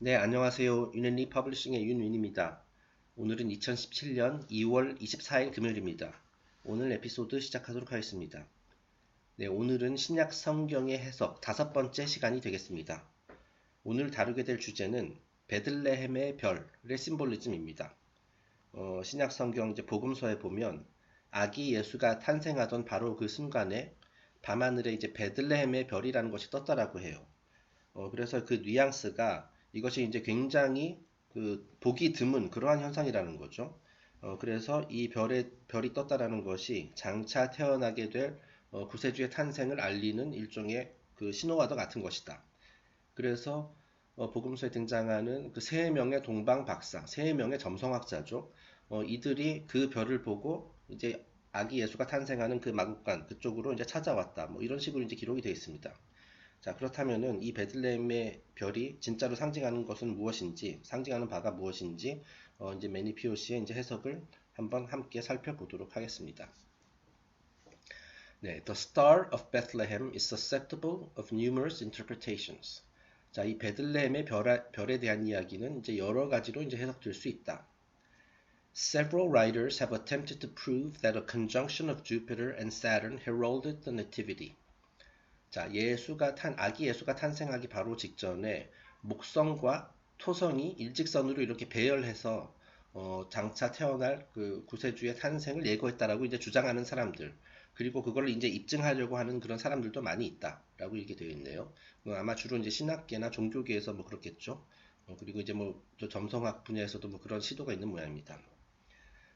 네, 안녕하세요. 윤앤리 퍼블리싱의 윤윈입니다. 오늘은 2017년 2월 24일 금요일입니다. 오늘 에피소드 시작하도록 하겠습니다. 네, 오늘은 신약 성경의 해석 다섯 번째 시간이 되겠습니다. 오늘 다루게 될 주제는 베들레헴의 별의 심볼리즘입니다. 신약 성경 이제 복음서에 보면 아기 예수가 탄생하던 바로 그 순간에 밤하늘에 이제 베들레헴의 별이라는 것이 떴다라고 해요. 그래서 그 뉘앙스가 이것이 이제 굉장히 그 보기 드문 그러한 현상이라는 거죠. 그래서 이 별이 떴다라는 것이 장차 태어나게 될 구세주의 탄생을 알리는 일종의 그 신호와도 같은 것이다. 그래서 복음서에 등장하는 그 세 명의 동방 박사, 세 명의 점성학자죠. 이들이 그 별을 보고 이제 아기 예수가 탄생하는 그 마국간 그쪽으로 이제 찾아왔다. 뭐 이런 식으로 이제 기록이 되어 있습니다. 자, 그렇다면은 이 베들레헴의 별이 진짜로 상징하는 것은 무엇인지, 상징하는 바가 무엇인지, 이제 매니 POC의 이제 해석을 한번 함께 살펴보도록 하겠습니다. 네, The Star of Bethlehem is susceptible of numerous interpretations. 자, 이 베들레헴의 별에 대한 이야기는 이제 여러 가지로 이제 해석될 수 있다. Several writers have attempted to prove that a conjunction of Jupiter and Saturn heralded the nativity. 자, 아기 예수가 탄생하기 바로 직전에 목성과 토성이 일직선으로 이렇게 배열해서 장차 태어날 그 구세주의 탄생을 예고했다라고 이제 주장하는 사람들, 그리고 그걸 이제 입증하려고 하는 그런 사람들도 많이 있다라고 이렇게 되어 있네요. 아마 주로 이제 신학계나 종교계에서 뭐 그렇겠죠. 그리고 이제 뭐 또 점성학 분야에서도 뭐 그런 시도가 있는 모양입니다.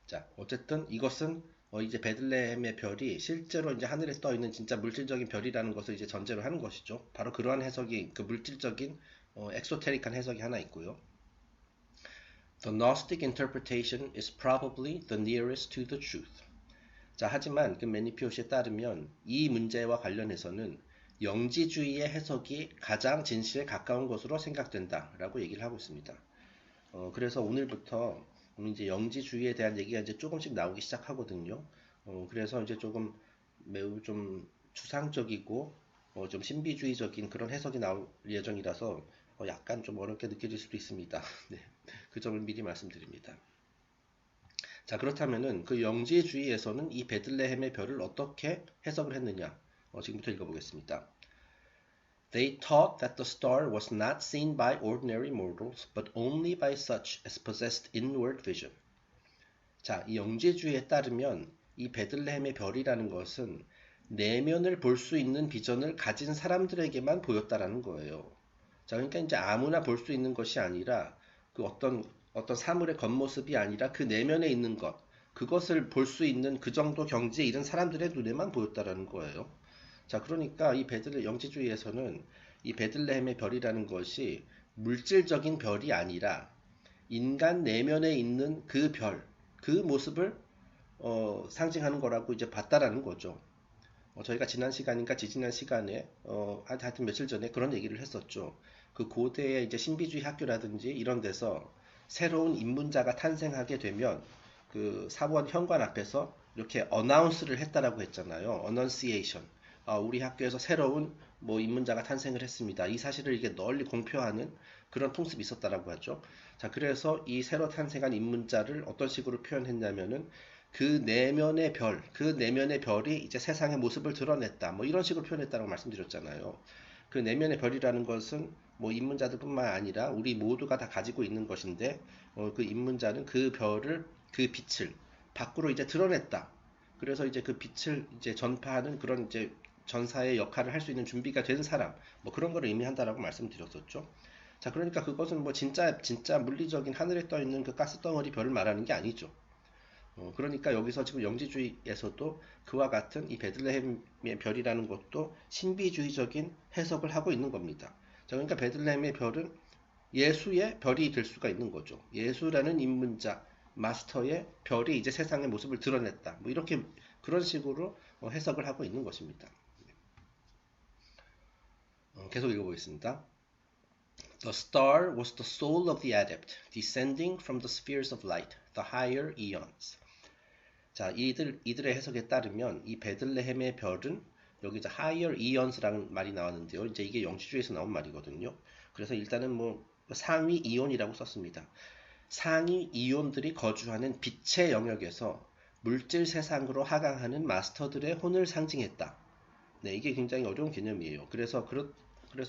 자, 어쨌든 이것은 이제 베들레헴의 별이 실제로 이제 하늘에 떠 있는 진짜 물질적인 별이라는 것을 이제 전제로 하는 것이죠. 바로 그러한 해석이 그 물질적인 엑소테릭한 해석이 하나 있고요. The Gnostic interpretation is probably the nearest to the truth. 자, 하지만 그 매니피오시에 따르면 이 문제와 관련해서는 영지주의의 해석이 가장 진실에 가까운 것으로 생각된다라고 얘기를 하고 있습니다. 그래서 오늘부터 이제 영지주의에 대한 얘기가 이제 조금씩 나오기 시작하거든요. 그래서 이제 조금 매우 좀 추상적이고 좀 신비주의적인 그런 해석이 나올 예정이라서 약간 좀 어렵게 느껴질 수도 있습니다. 네, 그 점을 미리 말씀드립니다. 자, 그렇다면은 그 영지주의에서는 이 베들레헴의 별을 어떻게 해석을 했느냐? 지금부터 읽어보겠습니다. They taught that the star was not seen by ordinary mortals, but only by such as possessed inward vision. 자, 이 영지주의에 따르면 이 베들레헴의 별이라는 것은 내면을 볼 수 있는 비전을 가진 사람들에게만 보였다라는 거예요. 자, 그러니까 이제 아무나 볼 수 있는 것이 아니라 그 어떤 사물의 겉모습이 아니라 그 내면에 있는 것, 그것을 볼 수 있는 그 정도 경지에 이른 사람들의 눈에만 보였다라는 거예요. 자, 그러니까 이 영지주의에서는 이 베들레헴의 별이라는 것이 물질적인 별이 아니라 인간 내면에 있는 그 별, 그 모습을 상징하는 거라고 이제 봤다라는 거죠. 저희가 지난 시간인가 지지난 시간에 하여튼 며칠 전에 그런 얘기를 했었죠. 그 고대의 이제 신비주의 학교라든지 이런 데서 새로운 입문자가 탄생하게 되면 그 사원 현관 앞에서 이렇게 어나운스를 했다라고 했잖아요. 어넌시에이션. 우리 학교에서 새로운 뭐 입문자가 탄생을 했습니다. 이 사실을 이게 널리 공표하는 그런 통습이 있었다라고 하죠. 자, 그래서 이 새로 탄생한 입문자를 어떤 식으로 표현했냐면은 그 내면의 별, 그 내면의 별이 이제 세상의 모습을 드러냈다. 뭐 이런 식으로 표현했다고 말씀드렸잖아요. 그 내면의 별이라는 것은 뭐 입문자들뿐만 아니라 우리 모두가 다 가지고 있는 것인데 그 입문자는 그 별을 그 빛을 밖으로 이제 드러냈다. 그래서 이제 그 빛을 이제 전파하는 그런 이제 전사의 역할을 할 수 있는 준비가 된 사람, 뭐 그런 걸 의미한다라고 말씀드렸었죠. 자, 그러니까 그것은 뭐 진짜 물리적인 하늘에 떠 있는 그 가스덩어리 별을 말하는 게 아니죠. 그러니까 여기서 지금 영지주의에서도 그와 같은 이 베들레헴의 별이라는 것도 신비주의적인 해석을 하고 있는 겁니다. 자, 그러니까 베들레헴의 별은 예수의 별이 될 수가 있는 거죠. 예수라는 입문자, 마스터의 별이 이제 세상의 모습을 드러냈다. 뭐 이렇게 그런 식으로 해석을 하고 있는 것입니다. 계속 읽어보겠습니다. The star was the soul of the adept, descending from the spheres of light, the higher eons. 자, 이들의 해석에 따르면 이 베들레헴의 별은 여기 이제 higher eons라는 말이 나왔는데요. 이제 이게 영지주의에서 나온 말이거든요. 그래서 일단은 뭐 상위 이온이라고 썼습니다. 상위 이온들이 거주하는 빛의 영역에서 물질 세상으로 하강하는 마스터들의 혼을 상징했다. 네, 이게 굉장히 어려운 개념이에요. 그래서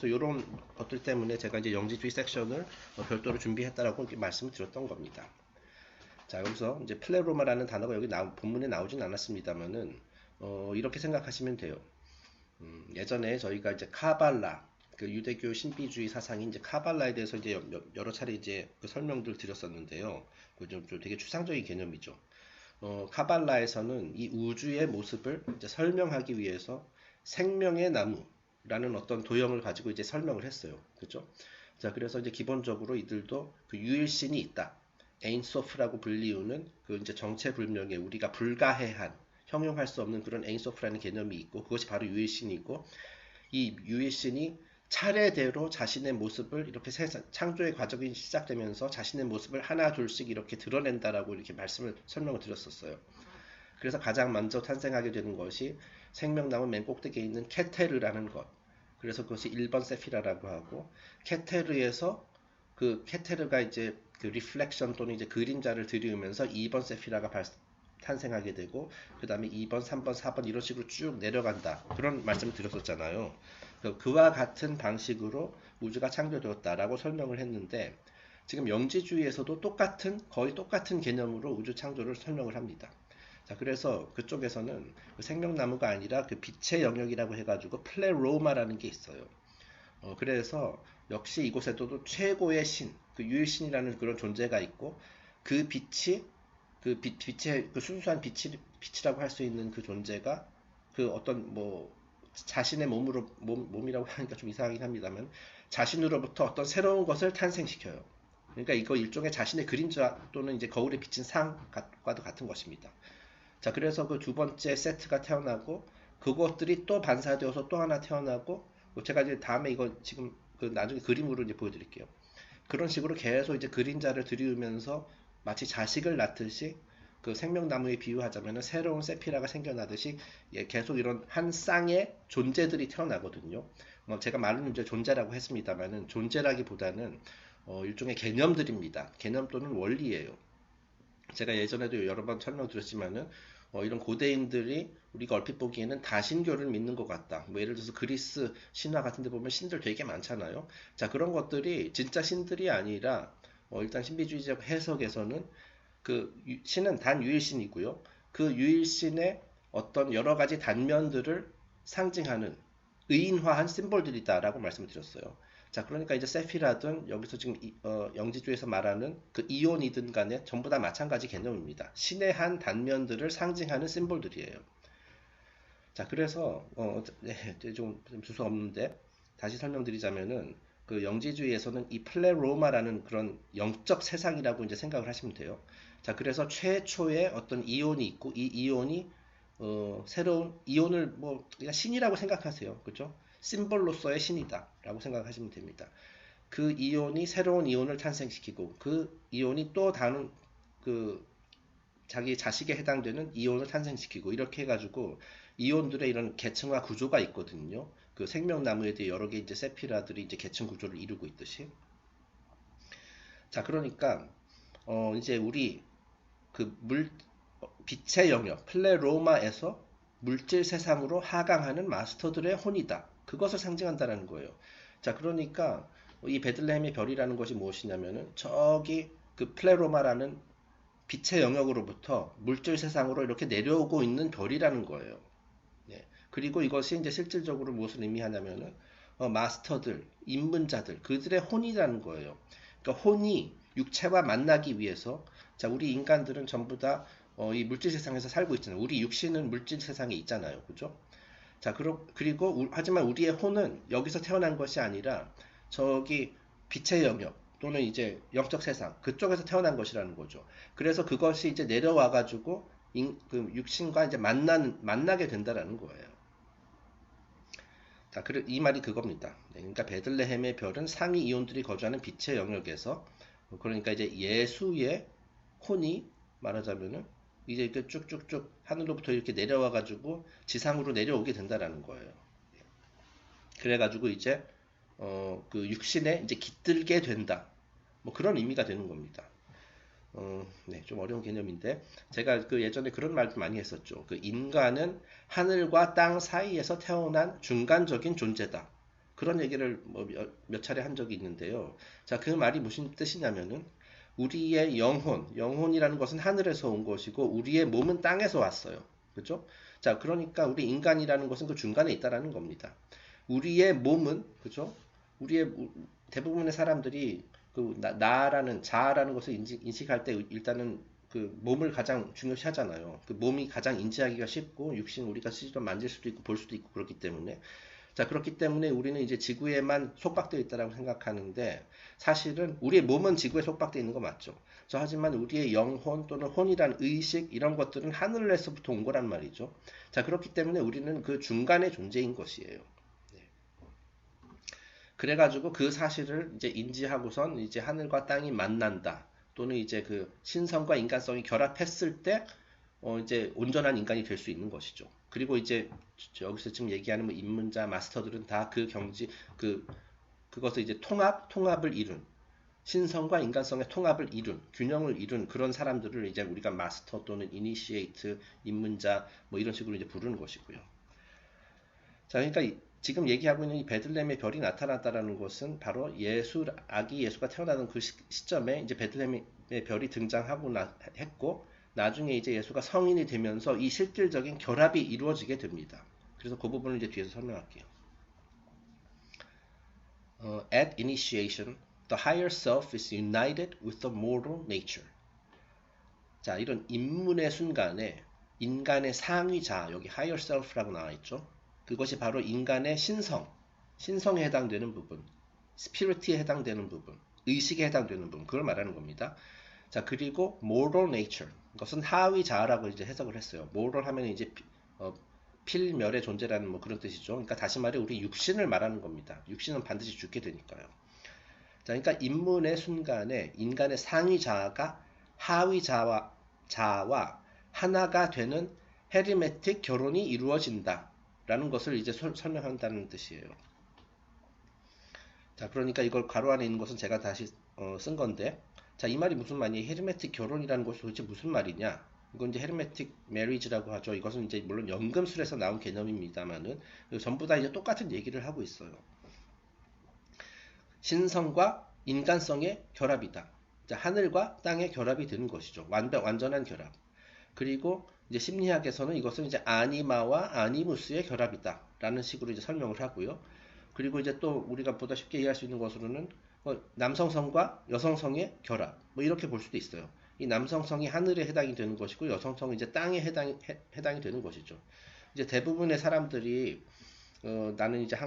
이런 것들 때문에 제가 이제 영지주의 섹션을 별도로 준비했다라고 이렇게 말씀을 드렸던 겁니다. 자, 여기서 이제 플레로마라는 단어가 여기 본문에 나오진 않았습니다만은 이렇게 생각하시면 돼요. 예전에 저희가 이제 카발라, 그 유대교 신비주의 사상인 이제 카발라에 대해서 이제 여러 차례 이제 그 설명들 드렸었는데요. 좀 되게 추상적인 개념이죠. 카발라에서는 이 우주의 모습을 이제 설명하기 위해서 생명의 나무라는 어떤 도형을 가지고 이제 설명을 했어요. 그죠? 자, 그래서 이제 기본적으로 이들도 그 유일신이 있다. 에인소프라고 불리우는 그 이제 정체불명의 우리가 불가해한 형용할 수 없는 그런 에인소프라는 개념이 있고 그것이 바로 유일신이고 이 유일신이 차례대로 자신의 모습을 이렇게 창조의 과정이 시작되면서 자신의 모습을 하나 둘씩 이렇게 드러낸다라고 이렇게 설명을 드렸었어요. 그래서 가장 먼저 탄생하게 되는 것이 생명나무 맨 꼭대기에 있는 케테르라는 것. 그래서 그것이 1번 세피라라고 하고 케테르에서 그 케테르가 이제 그 리플렉션 또는 이제 그림자를 들이우면서 2번 세피라가 탄생하게 되고 그 다음에 2번, 3번, 4번 이런 식으로 쭉 내려간다. 그런 말씀을 드렸었잖아요. 그와 같은 방식으로 우주가 창조되었다라고 설명을 했는데 지금 영지주의에서도 거의 똑같은 개념으로 우주 창조를 설명을 합니다. 자, 그래서 그쪽에서는 그 생명나무가 아니라 그 빛의 영역이라고 해가지고 플레로마라는 게 있어요. 그래서 역시 이곳에도 최고의 신, 그 유일신이라는 그런 존재가 있고 그 빛이 빛의 그 순수한 빛이라고 할 수 있는 그 존재가 그 어떤 뭐 자신의 몸이라고 하니까 좀 이상하긴 합니다만 자신으로부터 어떤 새로운 것을 탄생시켜요. 그러니까 이거 일종의 자신의 그림자 또는 이제 거울에 비친 상과도 같은 것입니다. 자, 그래서 그 두 번째 세트가 태어나고 그것들이 또 반사되어서 또 하나 태어나고 제가 이제 다음에 이거 지금 그 나중에 그림으로 이제 보여드릴게요. 그런 식으로 계속 이제 그림자를 들이우면서 마치 자식을 낳듯이 그 생명나무에 비유하자면 새로운 세피라가 생겨나듯이 계속 이런 한 쌍의 존재들이 태어나거든요. 제가 말은 이제 존재라고 했습니다만은 존재라기보다는 일종의 개념들입니다. 개념 또는 원리예요. 제가 예전에도 여러 번 설명드렸지만은 이런 고대인들이 우리가 얼핏 보기에는 다신교를 믿는 것 같다. 뭐 예를 들어서 그리스 신화 같은 데 보면 신들 되게 많잖아요. 자, 그런 것들이 진짜 신들이 아니라 일단 신비주의적 해석에서는 그 신은 단 유일신이고요. 그 유일신의 어떤 여러 가지 단면들을 상징하는 의인화한 심볼들이다라고 말씀을 드렸어요. 자, 그러니까 이제 세피라든 여기서 지금 영지주에서 말하는 그 이온이든 간에 전부 다 마찬가지 개념입니다. 신의 한 단면들을 상징하는 심볼들이에요. 자, 그래서 네, 좀 두서 없는데 다시 설명드리자면은 그 영지주의에서는 이 플레로마라는 그런 영적 세상이라고 이제 생각을 하시면 돼요. 자, 그래서 최초의 어떤 이온이 있고 이 이온이 새로운 이온을 뭐 그냥 신이라고 생각하세요. 그죠? 심볼로서의 신이다라고 생각하시면 됩니다. 그 이온이 새로운 이온을 탄생시키고 그 이온이 또 다른 그 자기 자식에 해당되는 이온을 탄생시키고 이렇게 해가지고 이온들의 이런 계층화 구조가 있거든요. 그 생명나무에 대해 여러 개 이제 세피라들이 이제 계층 구조를 이루고 있듯이. 자, 그러니까 이제 우리 그 빛의 영역 플레로마에서 물질 세상으로 하강하는 마스터들의 혼이다. 그것을 상징한다는 거예요. 자, 그러니까 이 베들레헴의 별이라는 것이 무엇이냐면은 저기 그 플레로마라는 빛의 영역으로부터 물질 세상으로 이렇게 내려오고 있는 별이라는 거예요. 예. 그리고 이것이 이제 실질적으로 무엇을 의미하냐면은 마스터들, 입문자들, 그들의 혼이라는 거예요. 그러니까 혼이 육체와 만나기 위해서 자, 우리 인간들은 전부 다 이 물질 세상에서 살고 있잖아요. 우리 육신은 물질 세상에 있잖아요. 그죠? 자, 그리고 하지만 우리의 혼은 여기서 태어난 것이 아니라 저기 빛의 영역 또는 이제 영적 세상 그쪽에서 태어난 것이라는 거죠. 그래서 그것이 이제 내려와 가지고 그 육신과 이제 만나게 된다라는 거예요. 자, 이 말이 그겁니다. 그러니까 베들레헴의 별은 상위 이온들이 거주하는 빛의 영역에서 그러니까 이제 예수의 혼이 말하자면은 이제 이렇게 쭉쭉쭉 하늘로부터 이렇게 내려와 가지고 지상으로 내려오게 된다라는 거예요. 그래 가지고 이제 그 육신에 이제 깃들게 된다. 뭐 그런 의미가 되는 겁니다. 네, 좀 어려운 개념인데 제가 그 예전에 그런 말도 많이 했었죠. 그 인간은 하늘과 땅 사이에서 태어난 중간적인 존재다. 그런 얘기를 뭐 몇 차례 한 적이 있는데요. 자, 그 말이 무슨 뜻이냐면은 우리의 영혼이라는 것은 하늘에서 온 것이고 우리의 몸은 땅에서 왔어요. 그죠? 자, 그러니까 우리 인간이라는 것은 그 중간에 있다라는 겁니다. 우리의 몸은 그죠? 우리의 대부분의 사람들이 그 나라는 자아라는 것을 인식할 때 일단은 그 몸을 가장 중요시 하잖아요. 그 몸이 가장 인지하기가 쉽고 육신 우리가 실제로 만질 수도 있고 볼 수도 있고 그렇기 때문에 자 그렇기 때문에 우리는 이제 지구에만 속박되어 있다라고 생각하는데 사실은 우리의 몸은 지구에 속박되어 있는 거 맞죠. 자, 하지만 우리의 영혼 또는 혼이란 의식 이런 것들은 하늘에서부터 온 거란 말이죠. 자 그렇기 때문에 우리는 그 중간의 존재인 것이에요. 그래가지고 그 사실을 이제 인지하고선 이제 하늘과 땅이 만난다. 또는 이제 그 신성과 인간성이 결합했을 때, 이제 온전한 인간이 될 수 있는 것이죠. 그리고 이제 여기서 지금 얘기하는 뭐 입문자, 마스터들은 다 그 그것을 이제 통합을 이룬, 신성과 인간성의 통합을 이룬, 균형을 이룬 그런 사람들을 이제 우리가 마스터 또는 이니시에이트, 입문자 뭐 이런 식으로 이제 부르는 것이고요. 자, 그러니까 지금 얘기하고 있는 이 베들레헴의 별이 나타났다라는 것은 바로 아기 예수가 태어나던 그 시점에 이제 베들레헴의 별이 등장하고 했고, 나중에 이제 예수가 성인이 되면서 이 실질적인 결합이 이루어지게 됩니다. 그래서 그 부분을 이제 뒤에서 설명할게요. At initiation, the higher self is united with the mortal nature. 자, 이런 입문의 순간에 인간의 상위자, 여기 higher self라고 나와 있죠. 그것이 바로 인간의 신성에 해당되는 부분, 스피릿에 해당되는 부분, 의식에 해당되는 부분, 그걸 말하는 겁니다. 자, 그리고 moral nature, 이것은 하위 자아라고 이제 해석을 했어요. moral 하면 이제 필멸의 존재라는 뭐 그런 뜻이죠. 그러니까 다시 말해 우리 육신을 말하는 겁니다. 육신은 반드시 죽게 되니까요. 자, 그러니까 입문의 순간에 인간의 상위 자아가 하위 자아와 하나가 되는 헤르메틱 결혼이 이루어진다. 라는 것을 이제 설명한다는 뜻이에요. 자, 그러니까 이걸 가로 안에 있는 것은 제가 다시 쓴 건데, 자, 이 말이 무슨 말이에요? 헤르메틱 결혼이라는 것이 도대체 무슨 말이냐? 이건 이제 헤르메틱 메리지라고 하죠. 이것은 이제 물론 연금술에서 나온 개념입니다만은 전부 다 이제 똑같은 얘기를 하고 있어요. 신성과 인간성의 결합이다. 자, 하늘과 땅의 결합이 되는 것이죠. 완전한 결합. 그리고 이제 심리학에서는 이것은 이제 아니마와 아니무스의 결합이다 라는 식으로 이제 설명을 하고요. 그리고 이제 또 우리가 보다 쉽게 이해할 수 있는 것으로는 남성성과 여성성의 결합 뭐 이렇게 볼 수도 있어요. 이 남성성이 하늘에 해당이 되는 것이고 여성성은 이제 땅에 해당이 되는 것이죠. 이제 대부분의 사람들이 나는 이제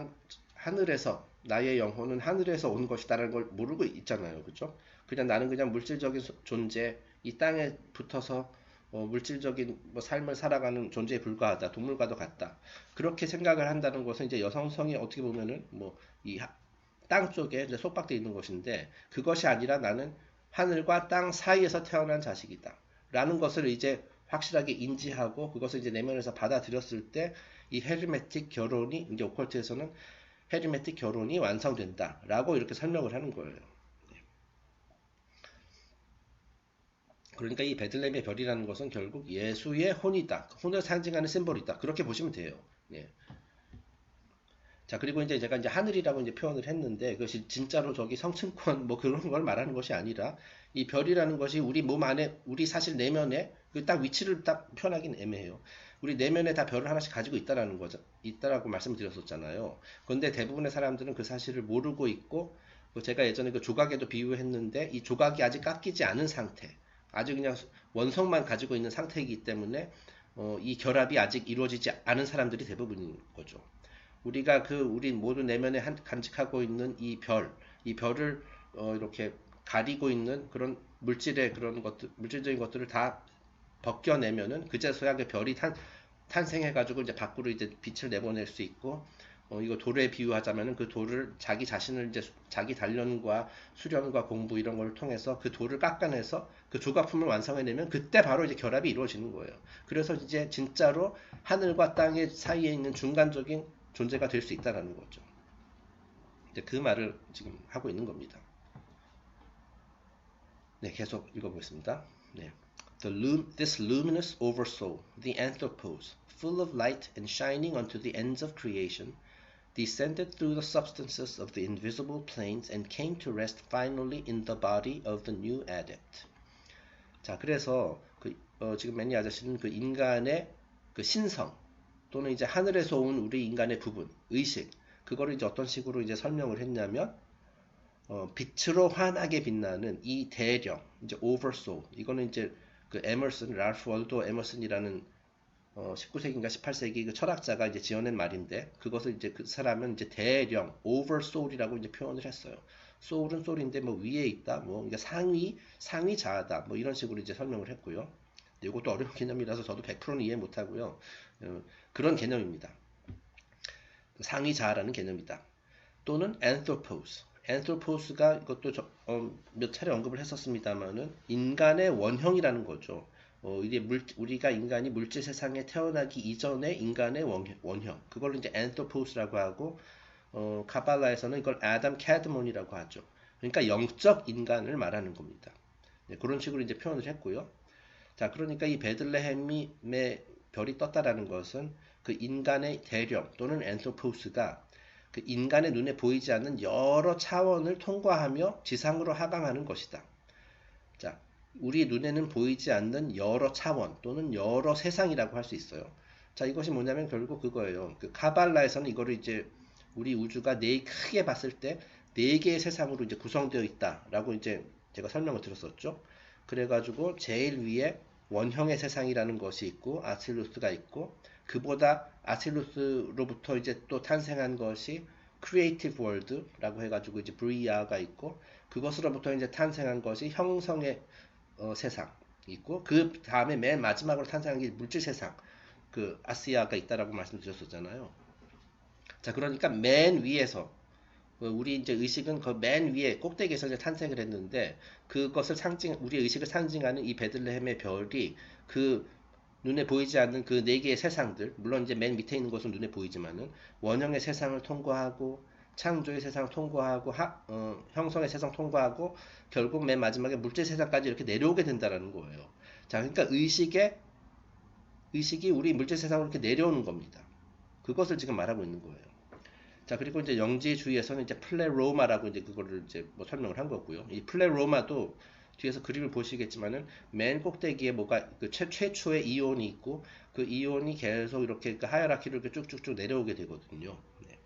하늘에서 나의 영혼은 하늘에서 온 것이다라는 걸 모르고 있잖아요. 그죠? 그냥 나는 그냥 물질적인 존재, 이 땅에 붙어서 물질적인 뭐 삶을 살아가는 존재에 불과하다. 동물과도 같다. 그렇게 생각을 한다는 것은 이제 여성성이 어떻게 보면은 뭐 이 땅 쪽에 이제 속박되어 있는 것인데 그것이 아니라 나는 하늘과 땅 사이에서 태어난 자식이다. 라는 것을 이제 확실하게 인지하고 그것을 이제 내면에서 받아들였을 때 이 헤르메틱 결혼이 이제 오컬트에서는 헤르메틱 결혼이 완성된다. 라고 이렇게 설명을 하는 거예요. 그러니까 이 베들레헴의 별이라는 것은 결국 예수의 혼이다. 혼을 상징하는 심볼이다. 그렇게 보시면 돼요. 예. 자, 그리고 이제 제가 이제 하늘이라고 이제 표현을 했는데 그것이 진짜로 저기 성층권 뭐 그런 걸 말하는 것이 아니라 이 별이라는 것이 우리 몸 안에 우리 사실 내면에 그 딱 위치를 딱 표현하기는 애매해요. 우리 내면에 다 별을 하나씩 가지고 있다라는 거죠. 있다라고 말씀을 드렸었잖아요. 그런데 대부분의 사람들은 그 사실을 모르고 있고 제가 예전에 그 조각에도 비유했는데 이 조각이 아직 깎이지 않은 상태. 아주 그냥 원성만 가지고 있는 상태이기 때문에 이 결합이 아직 이루어지지 않은 사람들이 대부분인 거죠. 우리가 우리 모두 내면에 간직하고 있는 이 별을 이렇게 가리고 있는 그런 물질적인 것들을 다 벗겨내면은 그제서야 그 별이 탄생해가지고 이제 밖으로 이제 빛을 내보낼 수 있고 이거 돌에 비유하자면은 그 돌을 자기 자신을 이제 자기 단련과 수련과 공부 이런 걸 통해서 그 돌을 깎아내서 그 조각품을 완성해내면 그때 바로 이제 결합이 이루어지는 거예요. 그래서 이제 진짜로 하늘과 땅의 사이에 있는 중간적인 존재가 될 수 있다는 거죠. 그 말을 지금 하고 있는 겁니다. 네, 계속 읽어보겠습니다. 네. This luminous oversoul, the anthropos, full of light and shining unto the ends of creation, descended through the substances of the invisible planes and came to rest finally in the body of the new adept. 자, 그래서 지금 매니 아저씨는 그 인간의 그 신성 또는 이제 하늘에서 온 우리 인간의 부분, 의식, 그거를 이제 어떤 식으로 이제 설명을 했냐면 빛으로 환하게 빛나는 이 대령, 이제 oversoul, 이거는 이제 그 에머슨, 랄프 월도 에머슨이라는 19세기인가 18세기 그 철학자가 이제 지어낸 말인데 그것을 이제 그 사람은 이제 대령, oversoul이라고 이제 표현을 했어요. soul은 soul인데 뭐 위에 있다, 뭐 이게 상위 자아다, 뭐 이런 식으로 이제 설명을 했고요. 이것도 어려운 개념이라서 저도 100%는 이해 못하고요. 그런 개념입니다. 상위 자아라는 개념이다. 또는 anthropos. anthropos가 이것도 몇 차례 언급을 했었습니다만은 인간의 원형이라는 거죠. 이게 우리가 인간이 물질 세상에 태어나기 이전의 인간의 원형. 그걸 이제 anthropos라고 하고 카발라에서는 이걸 아담 캐드몬이라고 하죠. 그러니까 영적 인간을 말하는 겁니다. 네, 그런 식으로 이제 표현을 했고요. 자, 그러니까 이 베들레헴의 별이 떴다라는 것은 그 인간의 대령 또는 anthropos가 그 인간의 눈에 보이지 않는 여러 차원을 통과하며 지상으로 하강하는 것이다. 자, 우리 눈에는 보이지 않는 여러 차원 또는 여러 세상이라고 할 수 있어요. 자, 이것이 뭐냐면 결국 그거예요. 그 카발라에서는 이거를 이제 우리 우주가 크게 봤을 때 네 개의 세상으로 이제 구성되어 있다라고 이제 제가 설명을 드렸었죠. 그래가지고 제일 위에 원형의 세상이라는 것이 있고 아실루스가 있고 그보다 아실루스로부터 이제 또 탄생한 것이 크리에이티브 월드라고 해가지고 이제 브리아가 있고 그것으로부터 이제 탄생한 것이 형성의 세상 있고 그 다음에 맨 마지막으로 탄생한 게 물질 세상 그 아시아가 있다라고 말씀드렸었잖아요. 자, 그러니까 맨 위에서 우리 이제 의식은 그 맨 위에 꼭대기에서 이제 탄생을 했는데 그것을 우리 의식을 상징하는 이 베들레헴의 별이 그 눈에 보이지 않는 그 네 개의 세상들, 물론 이제 맨 밑에 있는 것은 눈에 보이지만은 원형의 세상을 통과하고 창조의 세상을 통과하고 형성의 세상 통과하고 결국 맨 마지막에 물질 세상까지 이렇게 내려오게 된다라는 거예요. 자, 그러니까 의식이 우리 물질 세상으로 이렇게 내려오는 겁니다. 그것을 지금 말하고 있는 거예요. 자, 그리고 이제 영지주의에서는 이제 플레로마라고 이제 그거를 이제 뭐 설명을 한 거고요. 이 플레로마도 뒤에서 그림을 보시겠지만은 맨 꼭대기에 뭐가 그 최초의 이온이 있고 그 이온이 계속 이렇게 그 하이라키로 이렇게 쭉쭉쭉 내려오게 되거든요. 네.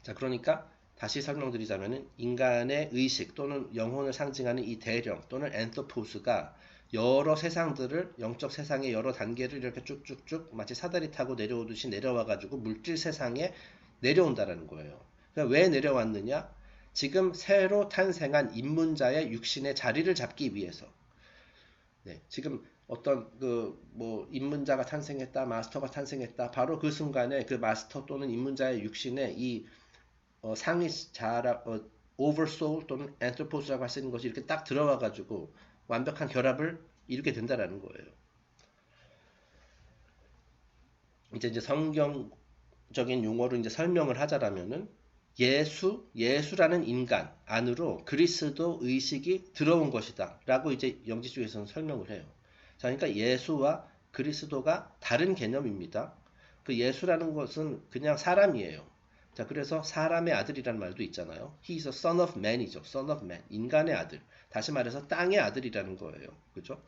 자, 그러니까 다시 설명드리자면은 인간의 의식 또는 영혼을 상징하는 이 대령 또는 엔토포스가 여러 세상들을 영적 세상의 여러 단계를 이렇게 쭉쭉쭉 마치 사다리 타고 내려오듯이 내려와가지고 물질 세상에 내려온다라는 거예요. 그러니까 왜 내려왔느냐? 지금 새로 탄생한 입문자의 육신의 자리를 잡기 위해서. 네, 지금 어떤 뭐 입문자가 탄생했다, 마스터가 탄생했다. 바로 그 순간에 그 마스터 또는 입문자의 육신에 이 상위 자라 oversoul 또는 anthropos라고 할 수 있는 것이 이렇게 딱 들어와가지고 완벽한 결합을 이루게 된다라는 거예요. 이제 성경적인 용어로 이제 설명을 하자라면은 예수라는 인간 안으로 그리스도 의식이 들어온 것이다 라고 이제 영지주의에서는 설명을 해요. 자, 그러니까 예수와 그리스도가 다른 개념입니다. 그 예수라는 것은 그냥 사람이에요. 자, 그래서 사람의 아들이라는 말도 있잖아요. He is a son of man이죠. son of man. 인간의 아들. 다시 말해서 땅의 아들이라는 거예요. 그죠?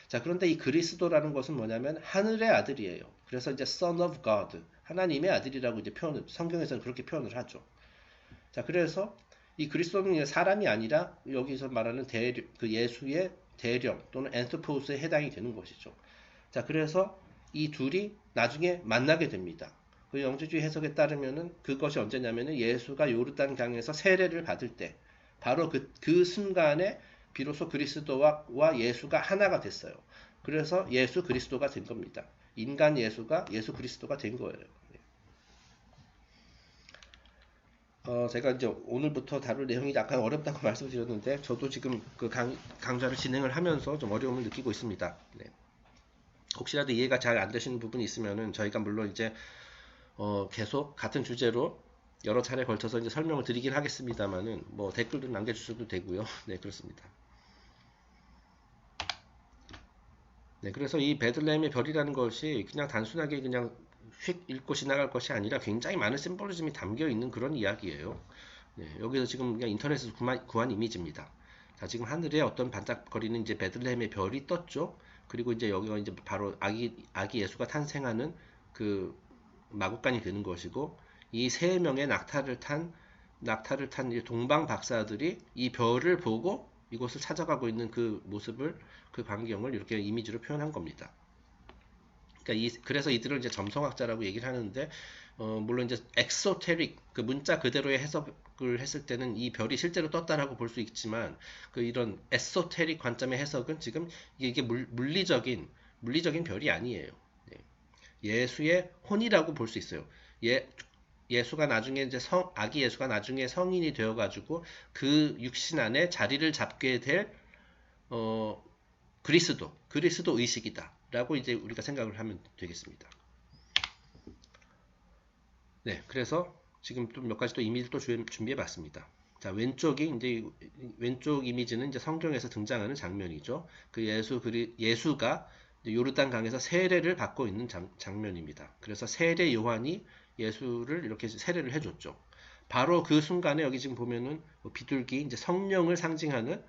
자, 그런데 이 그리스도라는 것은 뭐냐면 하늘의 아들이에요. 그래서 이제 son of God. 하나님의 아들이라고 이제 성경에서는 그렇게 표현을 하죠. 자, 그래서 이 그리스도는 사람이 아니라 여기서 말하는 그 예수의 대령 또는 엔토포스에 해당이 되는 것이죠. 자, 그래서 이 둘이 나중에 만나게 됩니다. 그 영지주의 해석에 따르면은 그것이 언제냐면은 예수가 요르단 강에서 세례를 받을 때 바로 그 순간에 비로소 그리스도와 예수가 하나가 됐어요. 그래서 예수 그리스도가 된 겁니다. 인간 예수가 예수 그리스도가 된 거예요. 제가 이제 오늘부터 다룰 내용이 약간 어렵다고 말씀드렸는데 저도 지금 그 강좌를 진행을 하면서 좀 어려움을 느끼고 있습니다. 네. 혹시라도 이해가 잘 안 되시는 부분이 있으면은 저희가 물론 이제 계속 같은 주제로 여러 차례 걸쳐서 이제 설명을 드리긴 하겠습니다만은 뭐 댓글도 남겨주셔도 되고요. 네, 그렇습니다. 네, 그래서 이 베들레헴의 별이라는 것이 그냥 단순하게 그냥 휙 읽고 지나갈 것이 아니라 굉장히 많은 심볼리즘이 담겨 있는 그런 이야기예요. 네, 여기서 지금 그냥 인터넷에서 구한 이미지입니다. 자, 지금 하늘에 어떤 반짝거리는 이제 베들레헴의 별이 떴죠. 그리고 이제 여기가 이제 바로 아기 예수가 탄생하는 그 마구간이 되는 것이고, 이 세 명의 낙타를 탄 동방 박사들이 이 별을 보고 이곳을 찾아가고 있는 그 모습을, 그 광경을 이렇게 이미지로 표현한 겁니다. 그러니까 그래서 이들을 이제 점성학자라고 얘기를 하는데, 물론 이제 엑소테릭, 그 문자 그대로의 해석을 했을 때는 이 별이 실제로 떴다라고 볼 수 있지만, 그 이런 에소테릭 관점의 해석은 지금 이게 물리적인 별이 아니에요. 네. 예수의 혼이라고 볼 수 있어요. 예수가 나중에 이제 아기 예수가 나중에 성인이 되어가지고 그 육신 안에 자리를 잡게 될 어, 그리스도 의식이다. 라고 이제 우리가 생각을 하면 되겠습니다. 네, 그래서 지금 또 몇 가지 또 이미지를 또 준비해 봤습니다. 자, 왼쪽 이미지는 이제 성경에서 등장하는 장면이죠. 그 예수가 요르단 강에서 세례를 받고 있는 장면입니다. 그래서 세례 요한이 예수를 이렇게 세례를 해줬죠. 바로 그 순간에 여기 지금 보면은 비둘기, 이제 성령을 상징하는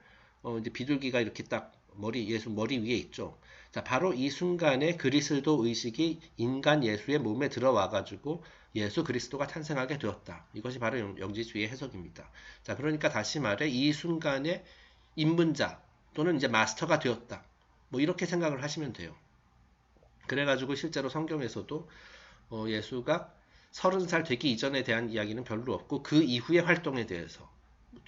이제 비둘기가 이렇게 딱 예수 머리 위에 있죠. 자, 바로 이 순간에 그리스도 의식이 인간 예수의 몸에 들어와 가지고 예수 그리스도가 탄생하게 되었다. 이것이 바로 영지주의의 해석입니다. 자, 그러니까 다시 말해 이 순간에 입문자 또는 이제 마스터가 되었다. 뭐 이렇게 생각을 하시면 돼요. 그래가지고 실제로 성경에서도 예수가 30살 되기 이전에 대한 이야기는 별로 없고 그 이후의 활동에 대해서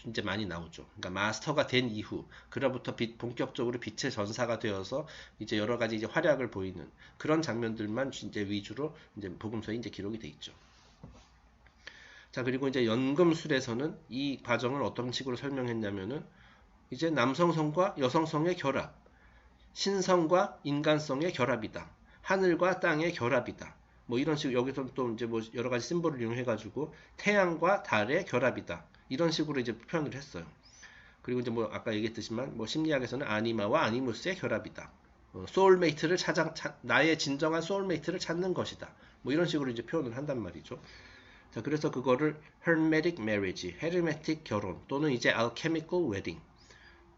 이제 많이 나오죠. 그러니까 마스터가 된 이후, 그로부터 본격적으로 빛의 전사가 되어서 이제 여러 가지 이제 활약을 보이는 그런 장면들만 이제 위주로 이제 복음서에 이제 기록이 돼 있죠. 자, 그리고 이제 연금술에서는 이 과정을 어떤 식으로 설명했냐면은 이제 남성성과 여성성의 결합, 신성과 인간성의 결합이다. 하늘과 땅의 결합이다. 뭐 이런 식으로 여기서 또 이제 뭐 여러 가지 심볼을 이용해 가지고 태양과 달의 결합이다. 이런 식으로 이제 표현을 했어요. 그리고 이제 뭐 아까 얘기했듯이만 뭐 심리학에서는 아니마와 아니무스의 결합이다. 소울메이트를 나의 진정한 소울메이트를 찾는 것이다. 뭐 이런 식으로 이제 표현을 한단 말이죠. 자, 그래서 그거를 hermetic marriage, 헤르메틱 결혼 또는 이제 alchemical wedding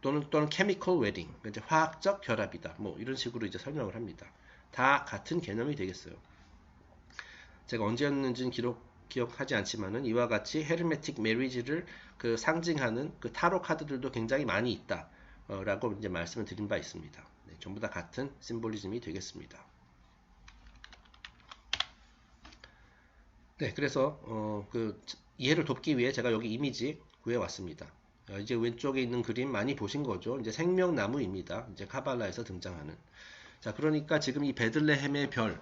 또는 chemical wedding, 이제 화학적 결합이다. 뭐 이런 식으로 이제 설명을 합니다. 다 같은 개념이 되겠어요. 제가 언제였는지는 기억하지 않지만은 이와 같이 헤르메틱 메리지를 그 상징하는 그 타로 카드들도 굉장히 많이 있다. 라고 이제 말씀을 드린 바 있습니다. 네, 전부 다 같은 심볼리즘이 되겠습니다. 네, 그래서 그 이해를 돕기 위해 제가 여기 이미지 구해왔습니다. 이제 왼쪽에 있는 그림 많이 보신 거죠. 이제 생명나무입니다. 이제 카발라에서 등장하는. 자, 그러니까 지금 이 베들레헴의 별,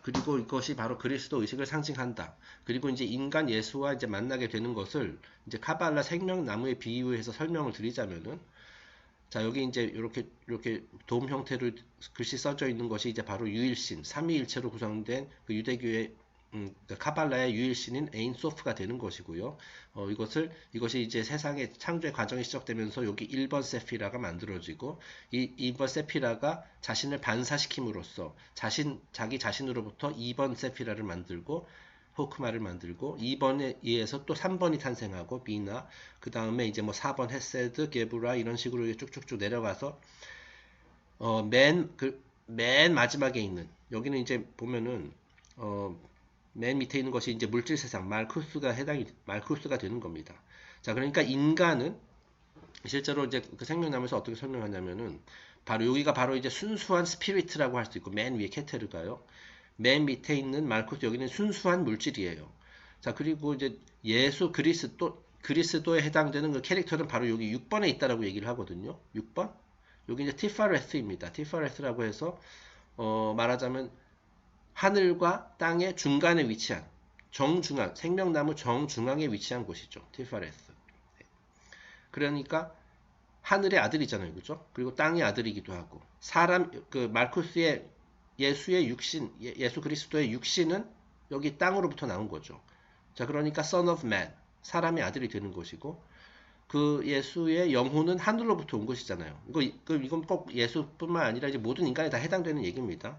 그리고 이것이 바로 그리스도 의식을 상징한다. 그리고 이제 인간 예수와 이제 만나게 되는 것을 이제 카발라 생명나무에 비유해서 설명을 드리자면은, 자, 여기 이제 이렇게 돔 형태로 글씨 써져 있는 것이 이제 바로 유일신, 삼위일체로 구성된 그 유대교의 카발라의 유일신인 에인소프가 되는 것이고요. 이것이 이제 세상의 창조의 과정이 시작되면서 여기 1번 세피라가 만들어지고 이 2번 세피라가 자신을 반사시킴으로써 자기 자신으로부터 2번 세피라를 만들고 호크마를 만들고 2번에 의해서 또 3번이 탄생하고 비나 그 다음에 이제 뭐 4번 헤세드, 게브라 이런 식으로 쭉쭉쭉 내려가서 맨 마지막에 있는 여기는 이제 보면은 맨 밑에 있는 것이 이제 물질 세상 말쿠스가 되는 겁니다. 자, 그러니까 인간은 실제로 이제 그 생명나무에서 어떻게 설명하냐면은 여기가 바로 이제 순수한 스피리트라고 할 수 있고 맨 위에 케테르가요. 맨 밑에 있는 말쿠스 여기는 순수한 물질이에요. 자, 그리고 이제 예수 그리스도에 해당되는 그 캐릭터는 바로 여기 6번에 있다라고 얘기를 하거든요. 6번? 여기 이제 티파레스입니다. 티파레스라고 해서 말하자면 하늘과 땅의 중간에 위치한 생명나무 정중앙에 위치한 곳이죠. 티파레스. 그러니까 하늘의 아들이잖아요. 그죠? 그리고 땅의 아들이기도 하고 예수 그리스도의 육신은 여기 땅으로부터 나온 거죠. 자, 그러니까 son of man, 사람의 아들이 되는 것이고, 그 예수의 영혼은 하늘로부터 온 것이잖아요. 이건 꼭 예수뿐만 아니라 이제 모든 인간에 다 해당되는 얘기입니다.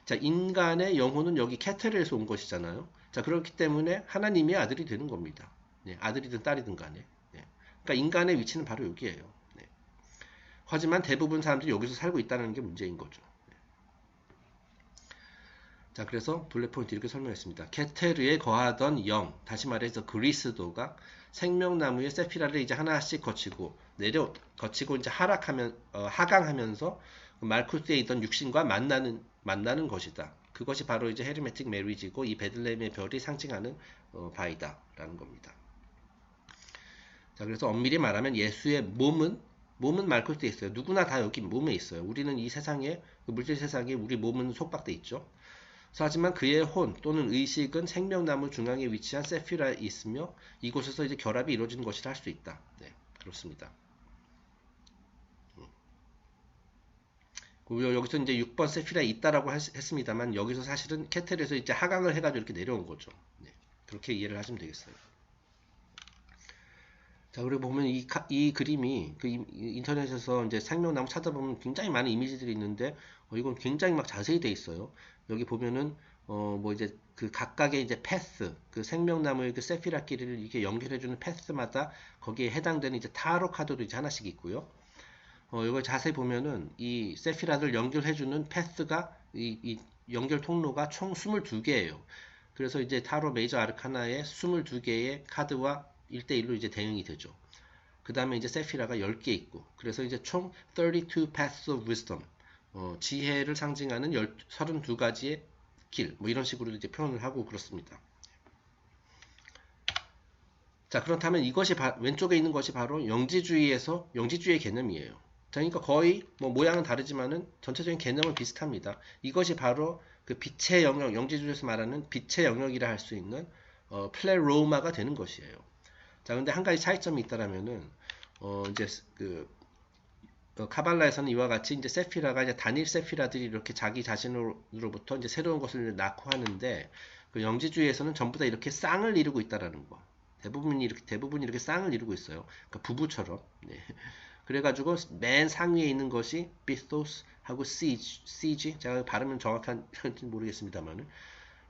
자, 인간의 영혼은 여기 케테르에서 온 것이잖아요. 자, 그렇기 때문에 하나님의 아들이 되는 겁니다. 네, 아들이든 딸이든 간에. 네. 그러니까 인간의 위치는 바로 여기에요. 네. 하지만 대부분 사람들이 여기서 살고 있다는 게 문제인 거죠. 네. 자, 그래서 블랙 포인트 이렇게 설명했습니다. 케테르에 거하던 영, 다시 말해서 그리스도가 생명나무의 세피라를 이제 하나씩 거치고 이제 하강하면서 말쿠스에 있던 육신과 만나는 것이다. 그것이 바로 이제 헤르메틱 메리지고 이 베들레헴의 별이 상징하는 바이다라는 겁니다. 자, 그래서 엄밀히 말하면 예수의 몸은 말쿠스에 있어요. 누구나 다 여기 몸에 있어요. 우리는 이 세상에, 물질 세상에 우리 몸은 속박돼 있죠. 하지만 그의 혼 또는 의식은 생명나무 중앙에 위치한 세피라에 있으며 이곳에서 이제 결합이 이루어지는 것이라 할 수 있다. 네, 그렇습니다. 여기서 이제 6번 세피라에 있다라고 했습니다만 여기서 사실은 케텔에서 이제 하강을 해가지고 이렇게 내려온 거죠. 네, 그렇게 이해를 하시면 되겠어요. 자, 그리고 보면 이 그림이 인터넷에서 이제 생명나무 찾아보면 굉장히 많은 이미지들이 있는데 이건 굉장히 막 자세히 돼 있어요. 여기 보면은 뭐 이제 그 각각의 이제 패스, 그 생명나무의 그 세피라 길이를 이렇게 연결해주는 패스마다 거기에 해당되는 이제 타로 카드도 이제 하나씩 있고요. 이걸 자세히 보면은 이 세피라를 연결해주는 패스가 이 연결 통로가 총 22개예요. 그래서 이제 타로 메이저 아르카나의 22개의 카드와 1대1로 이제 대응이 되죠. 그 다음에 이제 세피라가 10개 있고, 그래서 이제 총 32 paths of wisdom, 지혜를 상징하는 32가지의 길, 뭐 이런 식으로 이제 표현을 하고 그렇습니다. 자, 그렇다면 이것이 왼쪽에 있는 것이 바로 영지주의의 개념이에요. 자, 그러니까 거의 뭐 모양은 다르지만은 전체적인 개념은 비슷합니다. 이것이 바로 그 빛의 영역, 영지주의에서 말하는 빛의 영역이라 할 수 있는 플레로마가 되는 것이에요. 자, 근데 한 가지 차이점이 있다라면은 이제 카발라에서는 이와 같이 이제 세피라가 이제 단일 세피라들이 이렇게 자기 자신으로부터 이제 새로운 것을 낳고 하는데 그 영지주의에서는 전부 다 이렇게 쌍을 이루고 있다라는 거. 대부분이 이렇게 쌍을 이루고 있어요. 그러니까 부부처럼. 네. 그래가지고 맨 상위에 있는 것이 비토스하고 시지. 제가 발음은 정확한지 모르겠습니다만은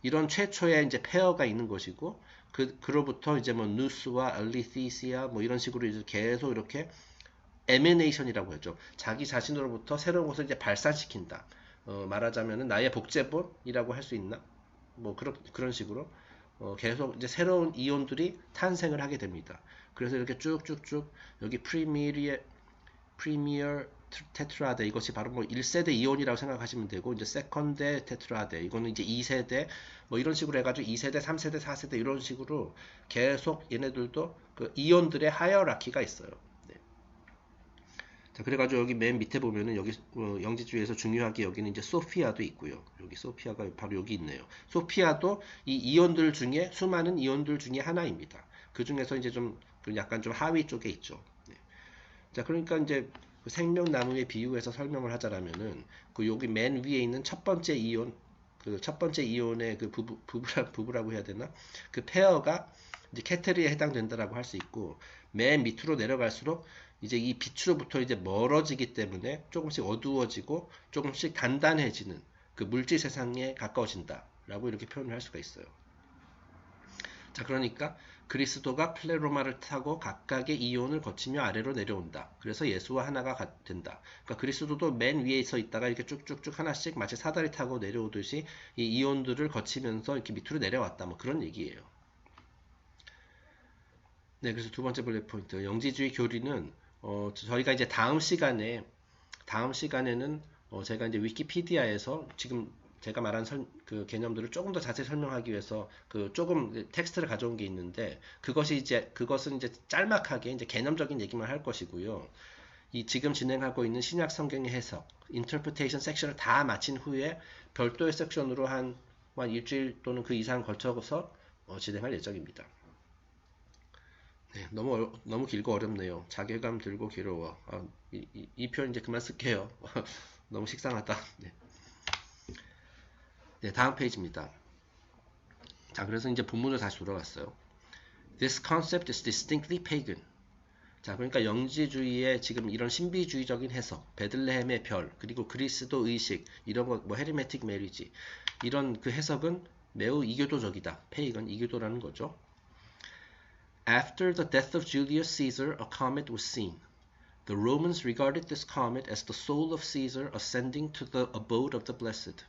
이런 최초의 이제 페어가 있는 것이고 그로부터 이제 뭐 누스와 알리티시아 뭐 이런 식으로 이제 계속 이렇게 에메네이션이라고 하죠. 자기 자신으로부터 새로운 것을 이제 발산시킨다. 말하자면은 나의 복제본이라고 할 수 있나? 뭐 그런 식으로 계속 이제 새로운 이온들이 탄생을 하게 됩니다. 그래서 이렇게 쭉쭉쭉 여기 프리미어 테트라데 이것이 바로 뭐 1세대 이온이라고 생각하시면 되고 이제 세컨데 테트라데 이거는 이제 2세대 뭐 이런 식으로 해가지고 2세대, 3세대, 4세대 이런 식으로 계속 얘네들도 그 이온들의 하이어라키가 있어요. 네. 자, 그래가지고 여기 맨 밑에 보면은 여기 영지주의에서 중요하게 여기는 이제 소피아도 있고요. 여기 소피아가 바로 여기 있네요. 소피아도 이 이온들 중에 수많은 이온들 중에 하나입니다. 그 중에서 이제 좀 약간 좀 하위 쪽에 있죠. 네. 자, 그러니까 이제 그 생명나무에 비유해서 설명을 하자라면은 그 여기 맨 위에 있는 첫 번째 이온, 그 첫 번째 이온의 그 부부라고 해야 되나? 그 페어가 이제 케테르에 해당된다라고 할 수 있고 맨 밑으로 내려갈수록 이제 이 빛으로부터 이제 멀어지기 때문에 조금씩 어두워지고 조금씩 단단해지는 그 물질 세상에 가까워진다라고 이렇게 표현을 할 수가 있어요. 자, 그러니까 그리스도가 플레로마를 타고 각각의 이온을 거치며 아래로 내려온다. 그래서 예수와 하나가 된다. 그러니까 그리스도도 맨 위에 서 있다가 이렇게 쭉쭉쭉 하나씩 마치 사다리 타고 내려오듯이 이 이온들을 거치면서 이렇게 밑으로 내려왔다. 뭐 그런 얘기예요. 네, 그래서 두 번째 블랙 포인트. 영지주의 교리는 저희가 이제 다음 시간에는 제가 이제 위키피디아에서 지금 제가 말한 그 개념들을 조금 더 자세히 설명하기 위해서 그 조금 텍스트를 가져온 게 있는데 그것은 이제 짤막하게 이제 개념적인 얘기만 할 것이고요. 이 지금 진행하고 있는 신약 성경의 해석, 인터프레이션 섹션을 다 마친 후에 별도의 섹션으로 한 일주일 또는 그 이상 걸쳐서 진행할 예정입니다. 네, 너무 길고 어렵네요. 자괴감 들고 괴로워. 이 표현 이제 그만 쓸게요. 너무 식상하다. 네. 네, 다음 페이지입니다. 자, 그래서 이제 본문으로 다시 돌아갔어요. This concept is distinctly pagan. 자, 그러니까 영지주의의 지금 이런 신비주의적인 해석, 베들레헴의 별, 그리고 그리스도 의식, 이런 거, 뭐 헤르메틱 메리지, 이런 그 해석은 매우 이교도적이다. 페이건, 이교도라는 거죠. After the death of Julius Caesar, a comet was seen. The Romans regarded this comet as the soul of Caesar ascending to the abode of the blessed.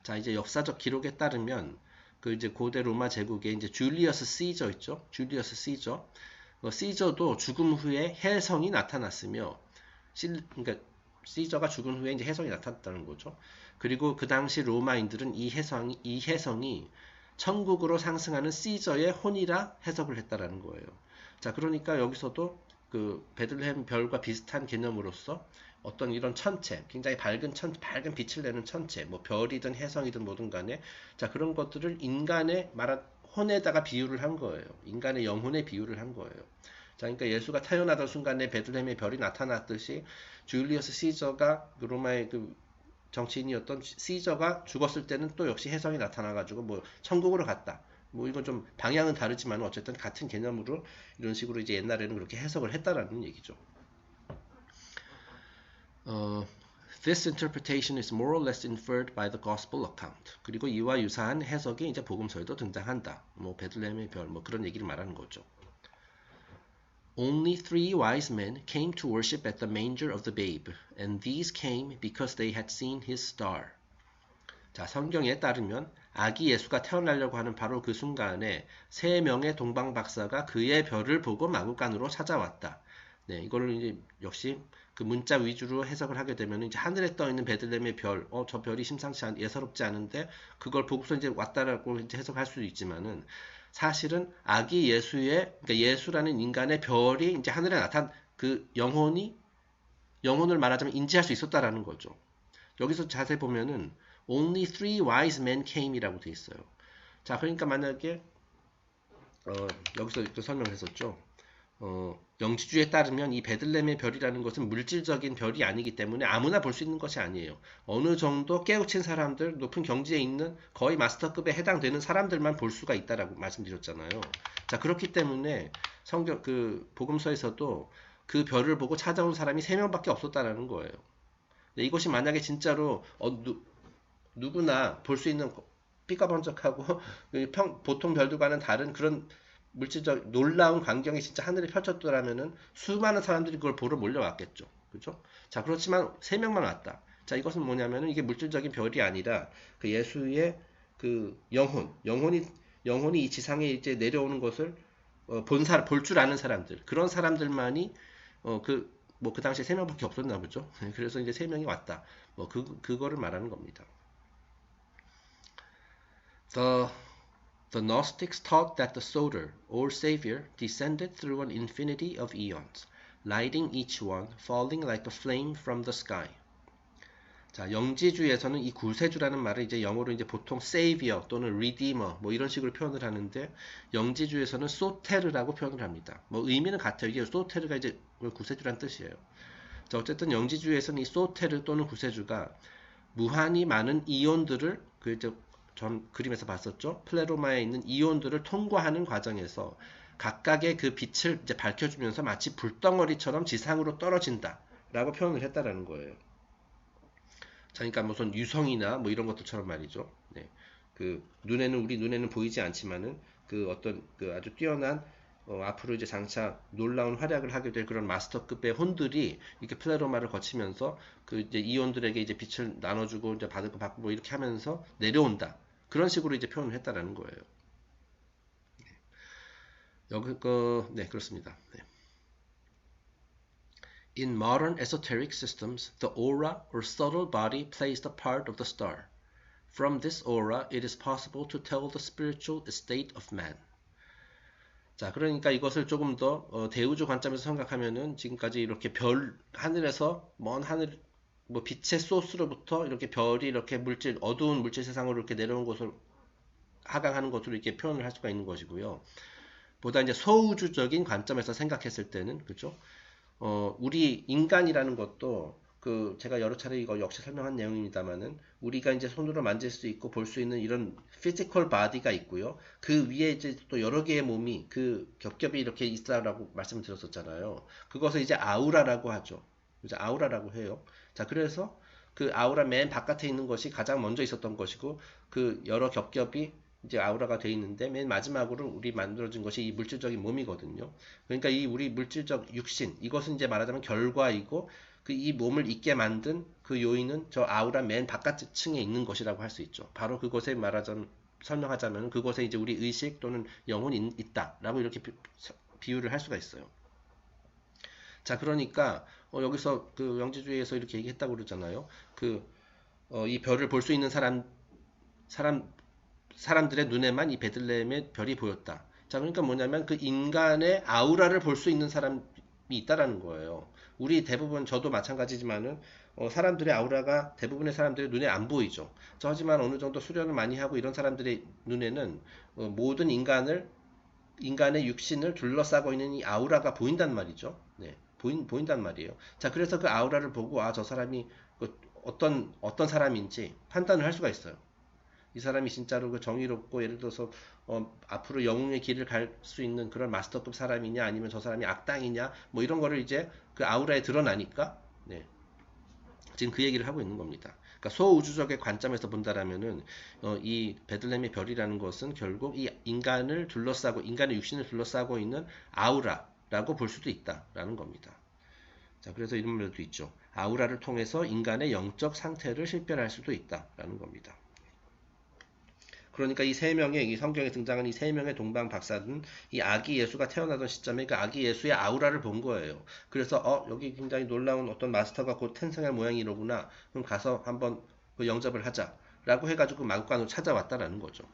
자, 이제 역사적 기록에 따르면 그 이제 고대 로마 제국에 이제 줄리어스 시저 있죠? 줄리어스 시저. 시저도 죽음 후에 혜성이 나타났으며, 그러니까 시저가 죽은 후에 이제 혜성이 나타났다는 거죠. 그리고 그 당시 로마인들은 이 혜성이 천국으로 상승하는 시저의 혼이라 해석을 했다라는 거예요. 자, 그러니까 여기서도 그 베들레헴 별과 비슷한 개념으로서 어떤 이런 천체, 굉장히 밝은 빛을 내는 천체, 뭐 별이든 혜성이든 뭐든 간에, 자, 그런 것들을 인간의 말한 혼에다가 비유를 한 거예요. 인간의 영혼에 비유를 한 거예요. 자, 그러니까 예수가 태어나던 순간에 베들레헴의 별이 나타났듯이 줄리어스 시저가 그 로마의 그 정치인이었던 시저가 죽었을 때는 또 역시 혜성이 나타나가지고 뭐 천국으로 갔다. 뭐 이건 좀 방향은 다르지만 어쨌든 같은 개념으로 이런 식으로 이제 옛날에는 그렇게 해석을 했다라는 얘기죠. This interpretation is more or less inferred by the gospel account. 그리고 이와 유사한 해석이 이제 복음서에도 등장한다. 뭐 베들레헴의 별, 뭐 그런 얘기를 말하는 거죠. Only 3 wise men came to worship at the manger of the babe, and these came because they had seen his star. 자, 성경에 따르면 아기 예수가 태어나려고 하는 바로 그 순간에 3명의 동방 박사가 그의 별을 보고 마구간으로 찾아왔다. 네, 이거를 이제 역시 그 문자 위주로 해석을 하게 되면 이제 하늘에 떠 있는 베들레헴의 별, 저 별이 예사롭지 않은데 그걸 보고서 이제 왔다라고 이제 해석할 수도 있지만은 사실은 아기 예수의, 그러니까 예수라는 인간의 별이 이제 하늘에 나타난 그 영혼을 말하자면 인지할 수 있었다라는 거죠. 여기서 자세히 보면은 only 3 wise men came이라고 돼 있어요. 자, 그러니까 만약에 여기서 또 설명을 했었죠. 영지주의에 따르면 이 베들레헴의 별이라는 것은 물질적인 별이 아니기 때문에 아무나 볼 수 있는 것이 아니에요. 어느 정도 깨우친 사람들, 높은 경지에 있는 거의 마스터급에 해당되는 사람들만 볼 수가 있다라고 말씀드렸잖아요. 자, 그렇기 때문에 성경 그 복음서에서도 그 별을 보고 찾아온 사람이 3명밖에 없었다라는 거예요. 이것이 만약에 진짜로 누구나 볼 수 있는 삐까번쩍하고 보통 별들과는 다른 그런 물질적 놀라운 광경이 진짜 하늘에 펼쳤더라면은 수많은 사람들이 그걸 보러 몰려왔겠죠. 그죠? 자, 그렇지만 3명만 왔다. 자, 이것은 뭐냐면은 이게 물질적인 별이 아니라 그 예수의 그 영혼이 이 지상에 이제 내려오는 것을 볼 줄 아는 사람들, 그런 사람들만이 그 당시에 3명밖에 없었나 보죠. 그래서 이제 3명이 왔다. 뭐 그거를 말하는 겁니다. The Gnostics taught that the Soter, or Savior, descended through an infinity of eons, lighting each one, falling like a flame from the sky. 자, 영지주의에서는 이 구세주라는 말을 이제 영어로 이제 보통 Savior 또는 Redeemer 뭐 이런 식으로 표현을 하는데 영지주의에서는 소테르라고 표현을 합니다. 뭐 의미는 같아요. 이게 소테르가 이제 구세주란 뜻이에요. 자, 어쨌든 영지주의에서는 이 소테르 또는 구세주가 무한히 많은 이온들을 전 그림에서 봤었죠. 플레로마에 있는 이온들을 통과하는 과정에서 각각의 그 빛을 이제 밝혀주면서 마치 불덩어리처럼 지상으로 떨어진다 라고 표현을 했다라는 거예요. 자, 그러니까 무슨 유성이나 뭐 이런 것들처럼 말이죠. 네. 우리 눈에는 보이지 않지만은 그 어떤 그 아주 뛰어난 앞으로 이제 장차 놀라운 활약을 하게 될 그런 마스터급의 혼들이 이렇게 플레로마를 거치면서 그 이제 이온들에게 이제 빛을 나눠주고 이제 받고 뭐 이렇게 하면서 내려온다. 그런 식으로 이제 표현을 했다라는 거예요. 네, 그렇습니다. 네. In modern esoteric systems, the aura or subtle body plays the part of the star. From this aura, it is possible to tell the spiritual estate of man. 자, 그러니까 이것을 조금 더 대우주 관점에서 생각하면은 지금까지 이렇게 하늘에서 먼 하늘 뭐 빛의 소스로부터 이렇게 별이 이렇게 어두운 물질 세상으로 이렇게 내려온 것을 하강하는 것으로 이렇게 표현을 할 수가 있는 것이고요. 보다 이제 소우주적인 관점에서 생각했을 때는 그죠? 우리 인간이라는 것도 제가 여러 차례 이거 역시 설명한 내용입니다만은 우리가 이제 손으로 만질 수 있고 볼 수 있는 이런 피지컬 바디가 있고요. 그 위에 이제 또 여러 개의 몸이 그 겹겹이 이렇게 있다라고 말씀드렸었잖아요. 그것을 이제 아우라라고 하죠. 이제 아우라라고 해요. 자, 그래서 그 아우라 맨 바깥에 있는 것이 가장 먼저 있었던 것이고 그 여러 겹겹이 이제 아우라가 돼 있는데 맨 마지막으로 우리 만들어진 것이 이 물질적인 몸이거든요. 그러니까 이 우리 물질적 육신 이것은 이제 말하자면 결과이고 그 이 몸을 있게 만든 그 요인은 저 아우라 맨 바깥층에 있는 것이라고 할 수 있죠. 바로 그것에 말하자면 설명하자면 그것에 이제 우리 의식 또는 영혼이 있다라고 이렇게 비유를 할 수가 있어요. 자, 그러니까 여기서 그 영지주의에서 이렇게 얘기했다고 그러잖아요. 이 별을 볼 수 있는 사람들의 눈에만 이 베들레헴의 별이 보였다. 자, 그러니까 뭐냐면 그 인간의 아우라를 볼 수 있는 사람이 있다라는 거예요. 우리 대부분 저도 마찬가지지만은 사람들의 아우라가 대부분의 사람들의 눈에 안 보이죠. 하지만 어느 정도 수련을 많이 하고 이런 사람들의 눈에는 모든 인간의 육신을 둘러싸고 있는 이 아우라가 보인단 말이죠. 네, 보인단 말이에요. 자, 그래서 그 아우라를 보고 저 사람이 어떤 사람인지 판단을 할 수가 있어요. 이 사람이 진짜로 그 정의롭고 예를 들어서 앞으로 영웅의 길을 갈 수 있는 그런 마스터급 사람이냐 아니면 저 사람이 악당이냐 뭐 이런 거를 이제 그 아우라에 드러나니까 네, 지금 그 얘기를 하고 있는 겁니다. 그러니까 소우주적의 관점에서 본다라면은 이 베들레헴의 별이라는 것은 결국 이 인간을 둘러싸고 인간의 육신을 둘러싸고 있는 아우라라고 볼 수도 있다라는 겁니다. 자, 그래서 이런 말도 있죠. 아우라를 통해서 인간의 영적 상태를 실별할 수도 있다라는 겁니다. 그러니까 이 세 명의 이 성경에 등장한 이 세 명의 동방 박사는 이 아기 예수가 태어나던 시점에 그 아기 예수의 아우라를 본 거예요. 그래서 여기 굉장히 놀라운 어떤 마스터가 곧 탄생할 모양이로구나. 그럼 가서 한번 그 영접을 하자라고 해가지고 마구간으로 찾아왔다라는 거죠.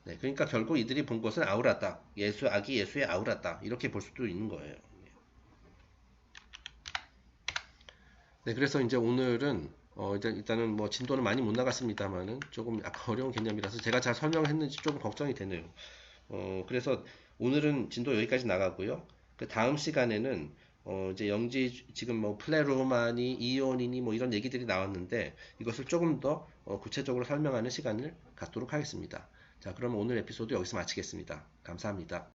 네, 그러니까 결국 이들이 본 것은 아우라다. 아기 예수의 아우라다. 이렇게 볼 수도 있는 거예요. 네, 그래서 이제 오늘은 일단은 뭐 진도는 많이 못 나갔습니다만은 조금 약간 어려운 개념이라서 제가 잘 설명했는지 조금 걱정이 되네요. 그래서 오늘은 진도 여기까지 나가고요. 그 다음 시간에는 이제 영지 지금 뭐 플레로마니, 이온이니 뭐 이런 얘기들이 나왔는데 이것을 조금 더 구체적으로 설명하는 시간을 갖도록 하겠습니다. 자, 그러면 오늘 에피소드 여기서 마치겠습니다. 감사합니다.